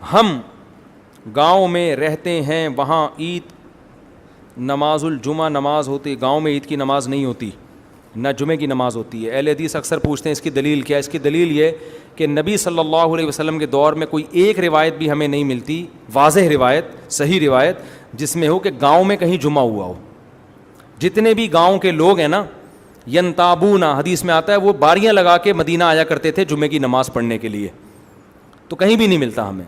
ہم گاؤں میں رہتے ہیں, وہاں عید نماز الجمعہ نماز ہوتی, گاؤں میں عید کی نماز نہیں ہوتی, نہ جمعے کی نماز ہوتی ہے. اہل حدیث اکثر پوچھتے ہیں اس کی دلیل کیا ہے. اس کی دلیل یہ کہ نبی صلی اللہ علیہ وسلم کے دور میں کوئی ایک روایت بھی ہمیں نہیں ملتی, واضح روایت, صحیح روایت, جس میں ہو کہ گاؤں میں کہیں جمعہ ہوا ہو. جتنے بھی گاؤں کے لوگ ہیں نا, ینتابون, حدیث میں آتا ہے, وہ باریاں لگا کے مدینہ آیا کرتے تھے جمعے کی نماز پڑھنے کے لیے. تو کہیں بھی نہیں ملتا ہمیں.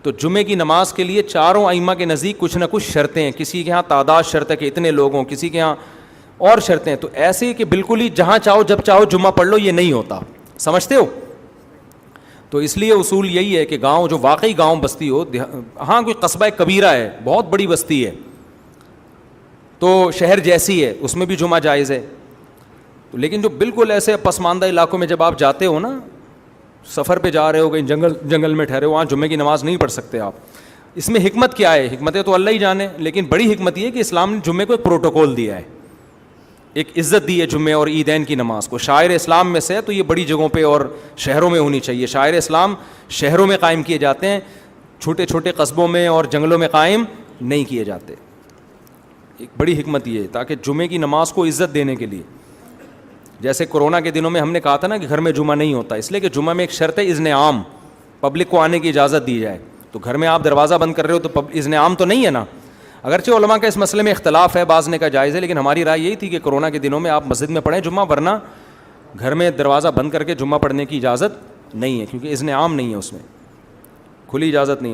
تو جمعے کی نماز کے لیے چاروں ائمہ کے نزدیک کچھ نہ کچھ شرطیں ہیں. کسی کے ہاں تعداد شرط ہے کہ اتنے لوگ ہوں, کسی کے ہاں اور شرطیں. تو ایسے کہ بالکل ہی جہاں چاہو جب چاہو جمعہ پڑھ لو, یہ نہیں ہوتا. سمجھتے ہو؟ تو اس لیے اصول یہی ہے کہ گاؤں جو واقعی گاؤں بستی ہو, ہاں کوئی قصبہ کبیرہ ہے, بہت بڑی بستی ہے, تو شہر جیسی ہے, اس میں بھی جمعہ جائز ہے. لیکن جو بالکل ایسے پسماندہ علاقوں میں جب آپ جاتے ہو نا, سفر پہ جا رہے ہو, کہیں جنگل میں ٹھہرے ہو, وہاں جمعے کی نماز نہیں پڑھ سکتے آپ. اس میں حکمت کیا ہے؟ حکمتیں تو اللہ ہی جانے, لیکن بڑی حکمت یہ ہے کہ اسلام نے جمعے کو ایک پروٹوکول دیا ہے, ایک عزت دی ہے جمعے اور عیدین کی نماز کو. شاعر اسلام میں سے ہے, تو یہ بڑی جگہوں پہ اور شہروں میں ہونی چاہیے. شاعر اسلام شہروں میں قائم کیے جاتے ہیں, چھوٹے چھوٹے قصبوں میں اور جنگلوں میں قائم نہیں کیے جاتے. ایک بڑی حکمت یہ ہے تاکہ جمعے کی نماز کو عزت دینے کے لیے. جیسے کورونا کے دنوں میں ہم نے کہا تھا نا کہ گھر میں جمعہ نہیں ہوتا, اس لیے کہ جمعہ میں ایک شرط ہے اذن عام, پبلک کو آنے کی اجازت دی جائے. تو گھر میں آپ دروازہ بند کر رہے ہو تو اذن عام تو نہیں ہے نا. اگرچہ علماء کا اس مسئلے میں اختلاف ہے, بعض نے کا جائز ہے, لیکن ہماری رائے یہی تھی کہ کورونا کے دنوں میں آپ مسجد میں پڑھیں جمعہ, ورنہ گھر میں دروازہ بند کر کے جمعہ پڑھنے کی اجازت نہیں ہے, کیونکہ اذن عام نہیں ہے, اس میں کھلی اجازت نہیں ہے.